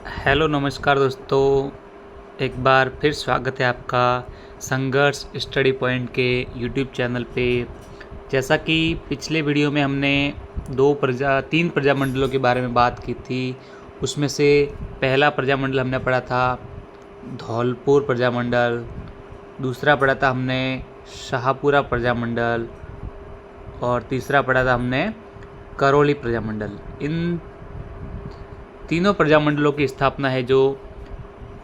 Hello नमस्कार दोस्तों। एक बार फिर स्वागत है आपका संघर्ष स्टडी पॉइंट के यूट्यूब चैनल पे। जैसा कि पिछले वीडियो में हमने तीन प्रजामंडलों के बारे में बात की थी। उसमें से पहला प्रजामंडल हमने पढ़ा था धौलपुर प्रजामंडल, दूसरा पढ़ा था हमने शाहपुरा प्रजामंडल और तीसरा पढ़ा था हमने करौली प्रजामंडल। इन तीनों प्रजामंडलों की स्थापना है जो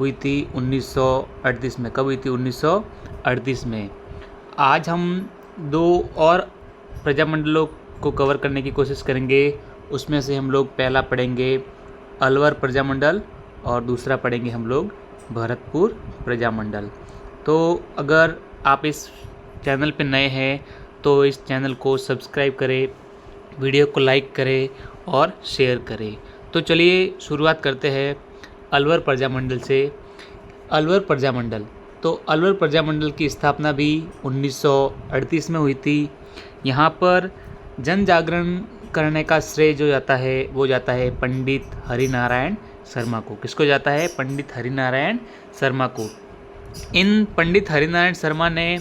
हुई थी 1938 में। कब हुई थी? 1938 में। आज हम दो और प्रजामंडलों को कवर करने की कोशिश करेंगे। उसमें से हम लोग पहला पढ़ेंगे अलवर प्रजामंडल और दूसरा पढ़ेंगे हम लोग भरतपुर प्रजामंडल। तो अगर आप इस चैनल पर नए हैं तो इस चैनल को सब्सक्राइब करें, वीडियो को लाइक करें और शेयर करें। तो चलिए शुरुआत करते हैं अलवर प्रजामंडल से। अलवर प्रजामंडल अलवर प्रजामंडल की स्थापना भी 1938 में हुई थी। यहाँ पर जन जागरण करने का श्रेय जो जाता है वो जाता है पंडित हरिनारायण शर्मा को। किसको जाता है? पंडित हरिनारायण शर्मा को। इन पंडित हरिनारायण शर्मा ने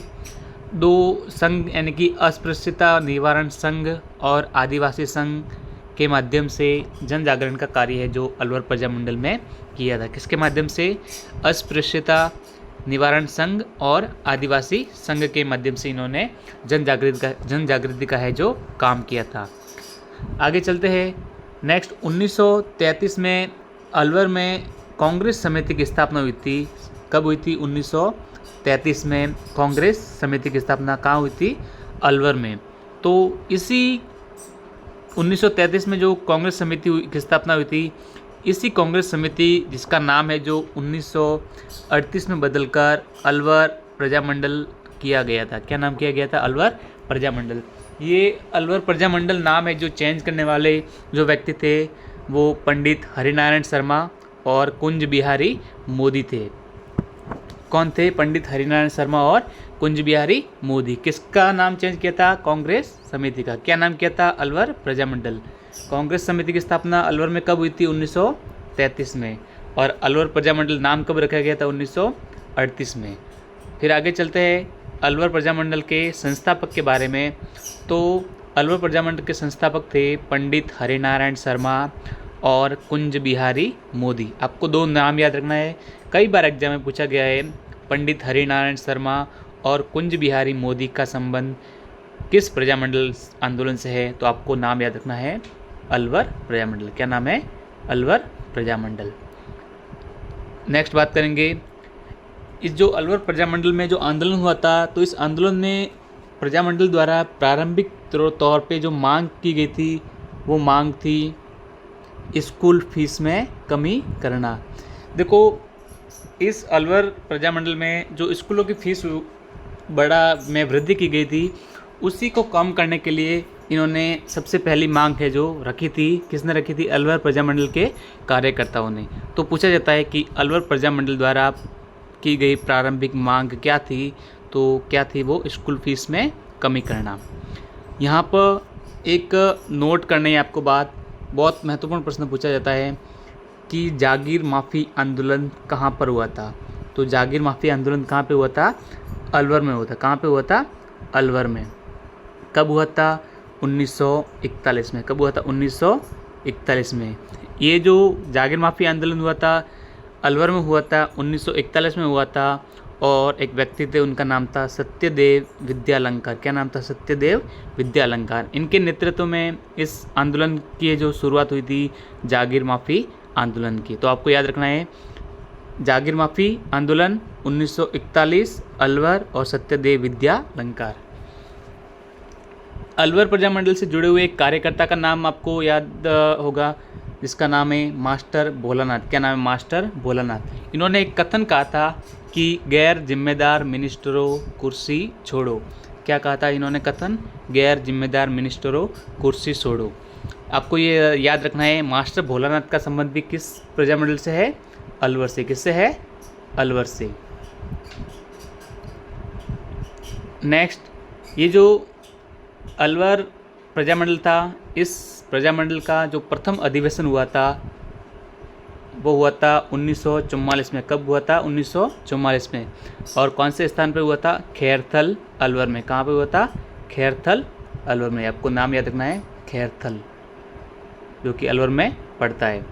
दो संघ यानी कि अस्पृश्यता निवारण संघ और आदिवासी संघ के माध्यम से जन जागरण का कार्य है जो अलवर प्रजामंडल में किया था। किसके माध्यम से? अस्पृश्यता निवारण संघ और आदिवासी संघ के माध्यम से इन्होंने जन जागृति का है जो काम किया था। आगे चलते हैं। नेक्स्ट 1933 में अलवर में कांग्रेस समिति की स्थापना हुई थी। कब हुई थी? 1933 में कांग्रेस समिति की स्थापना कहाँ हुई थी? अलवर में। तो इसी 1933 में जो कांग्रेस समिति की स्थापना हुई थी, इसी कांग्रेस समिति जिसका नाम है जो 1938 में बदलकर अलवर प्रजामंडल किया गया था। क्या नाम किया गया था? अलवर प्रजामंडल। ये अलवर प्रजामंडल नाम है जो चेंज करने वाले जो व्यक्ति थे वो पंडित हरिनारायण शर्मा और कुंज बिहारी मोदी थे। कौन थे? पंडित हरिनारायण शर्मा और कुंज बिहारी मोदी। किसका नाम चेंज किया था? कांग्रेस समिति का। क्या नाम किया था? अलवर प्रजामंडल। कांग्रेस समिति की स्थापना अलवर में कब हुई थी? 1933 में। और अलवर प्रजामंडल नाम कब रखा गया था? 1938 में। फिर आगे चलते हैं अलवर प्रजामंडल के संस्थापक के बारे में। तो अलवर प्रजामंडल के संस्थापक थे पंडित हरिनारायण शर्मा और कुंज बिहारी मोदी। आपको दो नाम याद रखना है, कई बार एग्जाम में पूछा गया है। पंडित हरिनारायण शर्मा और कुंज बिहारी मोदी का संबंध किस प्रजामंडल आंदोलन से है? तो आपको नाम याद रखना है अलवर प्रजामंडल। क्या नाम है? अलवर प्रजामंडल। नेक्स्ट बात करेंगे इस जो अलवर प्रजामंडल में जो आंदोलन हुआ था, तो इस आंदोलन में प्रजामंडल द्वारा प्रारंभिक तौर पे जो मांग की गई थी वो मांग थी स्कूल फीस में कमी करना। देखो, इस अलवर प्रजामंडल में जो स्कूलों की फीस में वृद्धि की गई थी, उसी को कम करने के लिए इन्होंने सबसे पहली मांग है जो रखी थी। किसने रखी थी? अलवर प्रजामंडल के कार्यकर्ताओं ने। तो पूछा जाता है कि अलवर प्रजामंडल द्वारा की गई प्रारंभिक मांग क्या थी? तो क्या थी वो? स्कूल फीस में कमी करना। यहाँ पर एक नोट करने है आपको बात, बहुत महत्वपूर्ण प्रश्न पूछा जाता है कि जागीर माफ़ी आंदोलन कहाँ पर हुआ था? तो जागीर माफ़ी आंदोलन कहाँ पे हुआ था? अलवर में हुआ था। कहाँ पे हुआ था? अलवर में। कब हुआ था? 1941 में। कब हुआ था? 1941 में। ये जो जागीर माफ़ी आंदोलन हुआ था अलवर में हुआ था, 1941 में हुआ था। और एक व्यक्ति थे, उनका नाम था सत्यदेव विद्यालंकार। क्या नाम था? सत्यदेव विद्यालंकार। इनके नेतृत्व में इस आंदोलन की जो शुरुआत हुई थी जागीर माफ़ी आंदोलन की। तो आपको याद रखना है जागीर माफ़ी आंदोलन 1941, अलवर और सत्यदेव विद्यालंकार। अलवर प्रजामंडल से जुड़े हुए एक कार्यकर्ता का नाम आपको याद होगा, जिसका नाम है मास्टर भोलानाथ। क्या नाम है? मास्टर भोलानाथ। इन्होंने एक कथन कहा था कि गैर जिम्मेदार मिनिस्टरों कुर्सी छोड़ो। क्या कहा था इन्होंने कथन? गैर जिम्मेदार मिनिस्टरों कुर्सी छोड़ो। आपको ये याद रखना है मास्टर भोलानाथ का संबंध भी किस प्रजामंडल से है? अलवर से। किससे है? अलवर से। नेक्स्ट, ये जो अलवर प्रजामंडल था, इस प्रजामंडल का जो प्रथम अधिवेशन हुआ था वो हुआ था 1944 में। कब हुआ था? 1944 में। और कौन से स्थान पे हुआ था? खैरथल अलवर में। कहाँ पे हुआ था? खैरथल अलवर में। आपको नाम याद रखना है, खैरथल, जो कि अलवर में पड़ता है।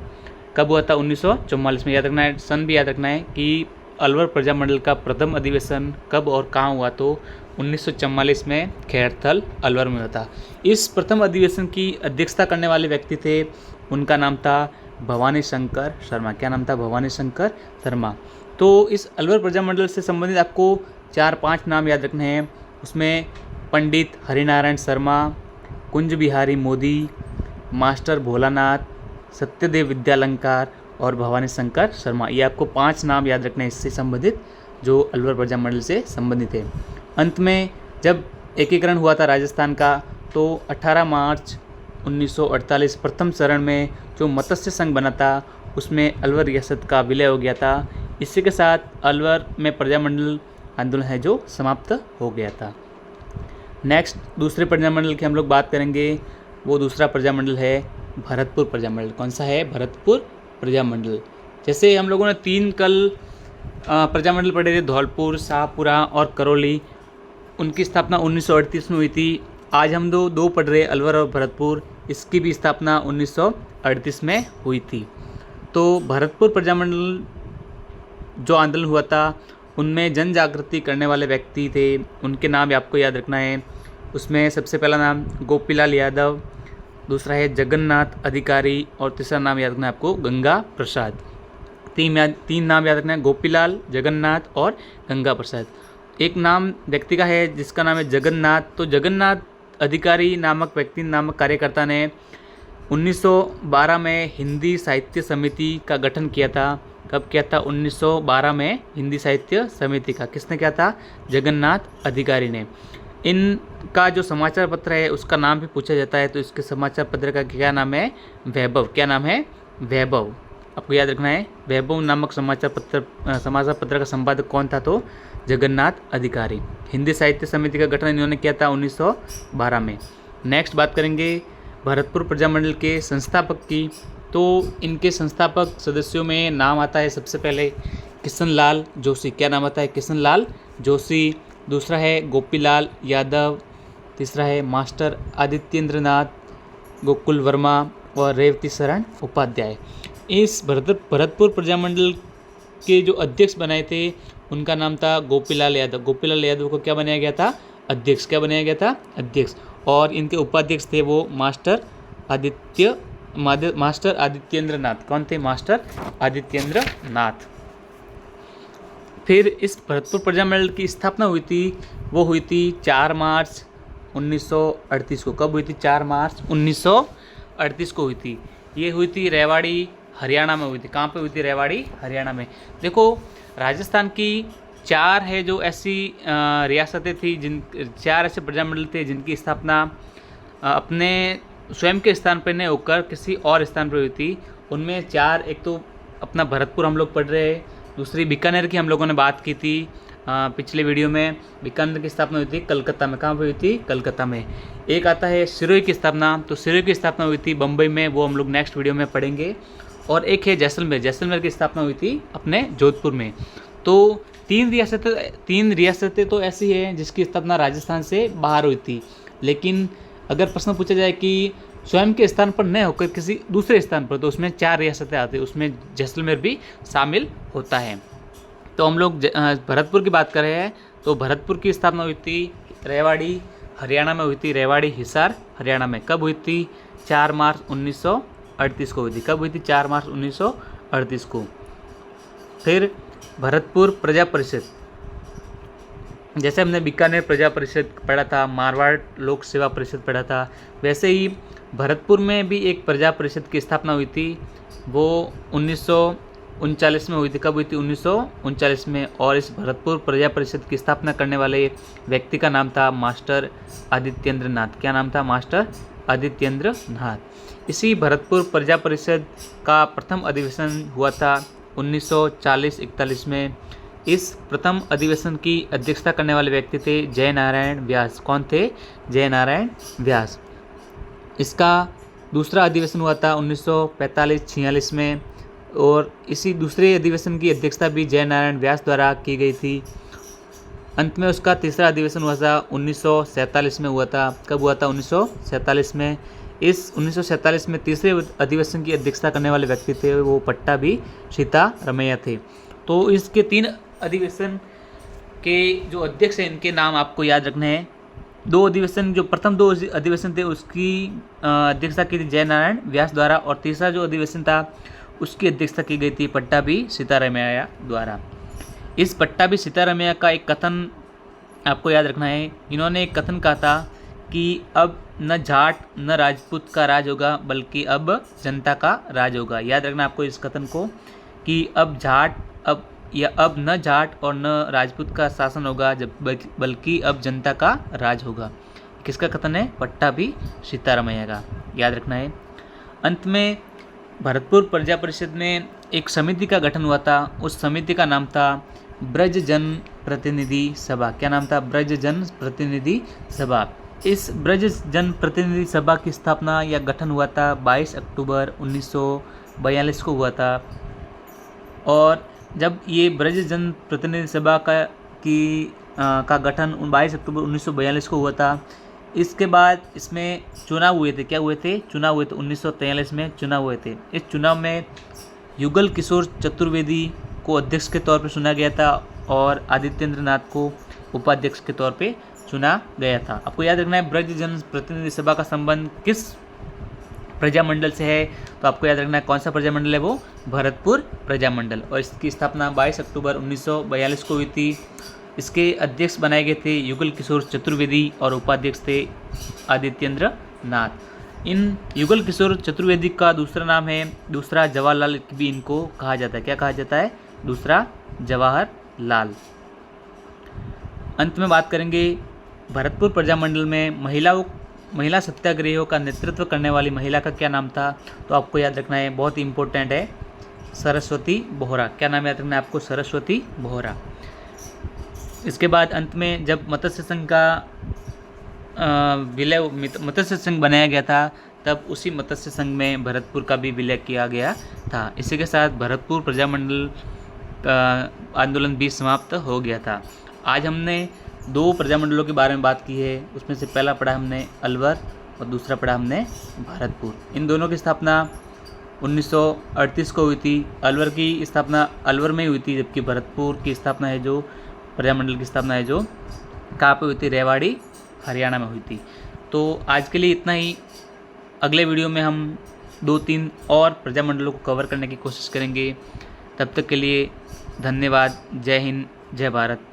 कब हुआ था? 1944 में। याद रखना है, सन भी याद रखना है कि अलवर प्रजामंडल का प्रथम अधिवेशन कब और कहाँ हुआ, तो 1944 में खैरथल अलवर में हुआ था। इस प्रथम अधिवेशन की अध्यक्षता करने वाले व्यक्ति थे, उनका नाम था भवानी शंकर शर्मा। क्या नाम था? भवानी शंकर शर्मा। तो इस अलवर प्रजामंडल से संबंधित आपको 4-5 नाम याद रखने हैं। उसमें पंडित हरिनारायण शर्मा, कुंज बिहारी मोदी, मास्टर भोलानाथ, सत्यदेव विद्यालंकार और भवानी शंकर शर्मा। ये आपको 5 नाम याद रखने हैं इससे संबंधित, जो अलवर प्रजामंडल से संबंधित है। अंत में जब एकीकरण हुआ था राजस्थान का, तो 18 मार्च 1948 प्रथम चरण में जो मत्स्य संघ बना था, उसमें अलवर रियासत का विलय हो गया था। इसी के साथ अलवर में प्रजामंडल आंदोलन है जो समाप्त हो गया था। नेक्स्ट दूसरे प्रजामंडल की हम लोग बात करेंगे। वो दूसरा प्रजामंडल है भरतपुर प्रजामंडल। कौन सा है? भरतपुर प्रजामंडल। जैसे हम लोगों ने 3 कल प्रजामंडल पढ़े थे, धौलपुर, शाहपुरा और करौली, उनकी स्थापना 1938 में हुई थी। आज हम दो पढ़ रहे, अलवर और भरतपुर, इसकी भी स्थापना 1938 में हुई थी। तो भरतपुर प्रजामंडल जो आंदोलन हुआ था, उनमें जन जागृति करने वाले व्यक्ति थे, उनके नाम आपको याद रखना है। उसमें सबसे पहला नाम गोपीलाल यादव, दूसरा है जगन्नाथ अधिकारी और तीसरा नाम याद रखना है आपको गंगा प्रसाद। 3 नाम याद रखना है, गोपीलाल, जगन्नाथ और गंगा प्रसाद। एक नाम व्यक्ति का है जिसका नाम है जगन्नाथ। तो जगन्नाथ अधिकारी नामक व्यक्ति, नामक कार्यकर्ता ने 1912 में हिंदी साहित्य समिति का गठन किया था। कब किया था? 1912 में हिंदी साहित्य समिति का किसने किया था? जगन्नाथ अधिकारी ने। इनका जो समाचार पत्र है उसका नाम भी पूछा जाता है, तो इसके समाचार पत्र का क्या नाम है? वैभव। क्या नाम है? वैभव। आपको याद रखना है, वैभव नामक समाचार पत्र का संपादक कौन था? तो जगन्नाथ अधिकारी। हिंदी साहित्य समिति का गठन इन्होंने किया था 1912 में। नेक्स्ट बात करेंगे भरतपुर प्रजामंडल के संस्थापक की। तो इनके संस्थापक सदस्यों में नाम आता है सबसे पहले किशनलाल जोशी। क्या नाम आता है? किशनलाल जोशी। दूसरा है गोपीलाल यादव, तीसरा है मास्टर आदित्येंद्रनाथ, गोकुल वर्मा और रेवती शरण उपाध्याय। इस भरतपुर प्रजामंडल के जो अध्यक्ष बनाए थे, उनका नाम था गोपीलाल यादव। गोपीलाल यादव को क्या बनाया गया था? अध्यक्ष। क्या बनाया गया था? अध्यक्ष। और इनके उपाध्यक्ष थे वो मास्टर आदित्येंद्रनाथ। कौन थे? मास्टर आदित्येंद्रनाथ। फिर इस भरतपुर प्रजामंडल की स्थापना हुई थी, वो हुई थी 4 मार्च 1938 को। कब हुई थी? 4 मार्च 1938 को हुई थी। ये हुई थी रेवाड़ी हरियाणा में हुई थी। कहाँ पे हुई थी? रेवाड़ी हरियाणा में। देखो, राजस्थान की 4 है जो ऐसी रियासतें थी, 4 ऐसे प्रजामंडल थे जिनकी स्थापना अपने स्वयं के स्थान पर नहीं होकर किसी और स्थान पर हुई थी। उनमें 4, एक तो अपना भरतपुर हम लोग पढ़ रहे हैं, दूसरी बीकानेर की हम लोगों ने बात की थी पिछले वीडियो में। बीकानेर की स्थापना हुई थी कलकत्ता में। कहाँ पर हुई थी? कलकत्ता में। एक आता है सिरोही की स्थापना, तो सिरोही की स्थापना हुई थी बम्बई में, वो हम लोग नेक्स्ट वीडियो में पढ़ेंगे। और एक है जैसलमेर। जैसलमेर की स्थापना हुई थी अपने जोधपुर में। तो 3 रियासतें तो ऐसी हैं जिसकी स्थापना राजस्थान से बाहर हुई थी। लेकिन अगर प्रश्न पूछा जाए कि स्वयं के स्थान पर न होकर किसी दूसरे स्थान पर, तो उसमें 4 रियासतें आती हैं, उसमें जैसलमेर भी शामिल होता है। तो हम लोग भरतपुर की बात कर रहे हैं। तो भरतपुर की स्थापना हुई थी रेवाड़ी हरियाणा में हुई थी। रेवाड़ी हिसार हरियाणा में। कब हुई थी? 4 मार्च 1938 को हुई थी। कब हुई थी? 4 मार्च 1938 को। फिर भरतपुर प्रजा परिषद, जैसे हमने बीकानेर प्रजा परिषद पढ़ा था, मारवाड़ लोक सेवा परिषद पढ़ा था, वैसे ही भरतपुर में भी एक प्रजा परिषद की स्थापना हुई थी। वो 1939 में हुई थी। कब हुई थी? 1939 में। और इस भरतपुर प्रजा परिषद की स्थापना करने वाले व्यक्ति का नाम था मास्टर आदित्येंद्रनाथ। क्या नाम था? मास्टर आदित्येंद्रनाथ। इसी भरतपुर प्रजा परिषद का प्रथम अधिवेशन हुआ था 1940-41 में। इस प्रथम अधिवेशन की अध्यक्षता करने वाले व्यक्ति थे जयनारायण व्यास। कौन थे? जयनारायण व्यास। इसका दूसरा अधिवेशन हुआ था 1945-46 में, और इसी दूसरे अधिवेशन की अध्यक्षता भी जय नारायण व्यास द्वारा की गई थी। अंत में उसका तीसरा अधिवेशन हुआ था 1947 में हुआ था। कब हुआ था? 1947 में। इस 1947 में तीसरे अधिवेशन की अध्यक्षता करने वाले व्यक्ति थे वो पट्टाभी सीतारमैया थे। तो इसके 3 अधिवेशन के जो अध्यक्ष हैं इनके नाम आपको याद रखने हैं। 2 अधिवेशन, जो प्रथम 2 अधिवेशन थे उसकी अध्यक्षता की थी जय नारायण व्यास द्वारा, और तीसरा जो अधिवेशन था उसकी अध्यक्षता की गई थी पट्टाभी सीतारमैया द्वारा। इस पट्टाभी सीतारमैया का एक कथन आपको याद रखना है। इन्होंने एक कथन कहा था कि अब न जाट न राजपूत का राज होगा बल्कि अब जनता का राज होगा। याद रखना आपको इस कथन को कि अब न जाट और न राजपूत का शासन होगा बल्कि अब जनता का राज होगा। किसका कथन है? पट्टाभी सीतारमैया का, याद रखना है। अंत में भरतपुर प्रजा परिषद में एक समिति का गठन हुआ था। उस समिति का नाम था ब्रज जन प्रतिनिधि सभा। क्या नाम था? ब्रज जन प्रतिनिधि सभा। इस ब्रज जन प्रतिनिधि सभा की स्थापना या गठन हुआ था 22 अक्टूबर 1942 को हुआ था। और जब ये ब्रज जन प्रतिनिधि सभा का गठन 22 अक्टूबर 1942 को हुआ था, इसके बाद इसमें चुनाव हुए थे। क्या हुए थे? चुनाव हुए थे। 1943 में चुनाव हुए थे। इस चुनाव में युगल किशोर चतुर्वेदी को अध्यक्ष के तौर पर चुना गया था और आदित्येंद्र नाथ को उपाध्यक्ष के तौर पे चुना गया था। आपको याद रखना है ब्रज जन प्रतिनिधि सभा का संबंध किस प्रजामंडल से है, तो आपको याद रखना है कौन सा प्रजामंडल है वो? भरतपुर प्रजामंडल। और इसकी स्थापना 22 अक्टूबर 1942 को हुई थी। इसके अध्यक्ष बनाए गए थे युगल किशोर चतुर्वेदी और उपाध्यक्ष थे आदित्येंद्र नाथ। इन युगल किशोर चतुर्वेदी का दूसरा नाम है दूसरा जवाहरलाल भी इनको कहा जाता है। क्या कहा जाता है? दूसरा जवाहरलाल। अंत में बात करेंगे भरतपुर प्रजामंडल में महिला सत्याग्रहियों का नेतृत्व करने वाली महिला का क्या नाम था, तो आपको याद रखना है, बहुत ही इंपॉर्टेंट है, सरस्वती बोहरा। क्या नाम याद रखना है आपको? सरस्वती बोहरा। इसके बाद अंत में जब मत्स्य संघ का विलय मत्स्य संघ बनाया गया था, तब उसी मत्स्य संघ में भरतपुर का भी विलय किया गया था। इसी के साथ भरतपुर प्रजामंडल आंदोलन भी समाप्त हो गया था। आज हमने 2 प्रजामंडलों के बारे में बात की है। उसमें से पहला पढ़ा हमने अलवर और दूसरा पढ़ा हमने भरतपुर। इन दोनों की स्थापना 1938 को हुई थी। अलवर की स्थापना अलवर में ही हुई थी, जबकि भरतपुर की स्थापना है जो प्रजामंडल की स्थापना है जो कहाँ पे हुई थी? रेवाड़ी, हरियाणा में हुई थी। तो आज के लिए इतना ही। अगले वीडियो में हम 2-3 और प्रजामंडलों को कवर करने की कोशिश करेंगे। तब तक के लिए धन्यवाद। जय हिंद, जय भारत।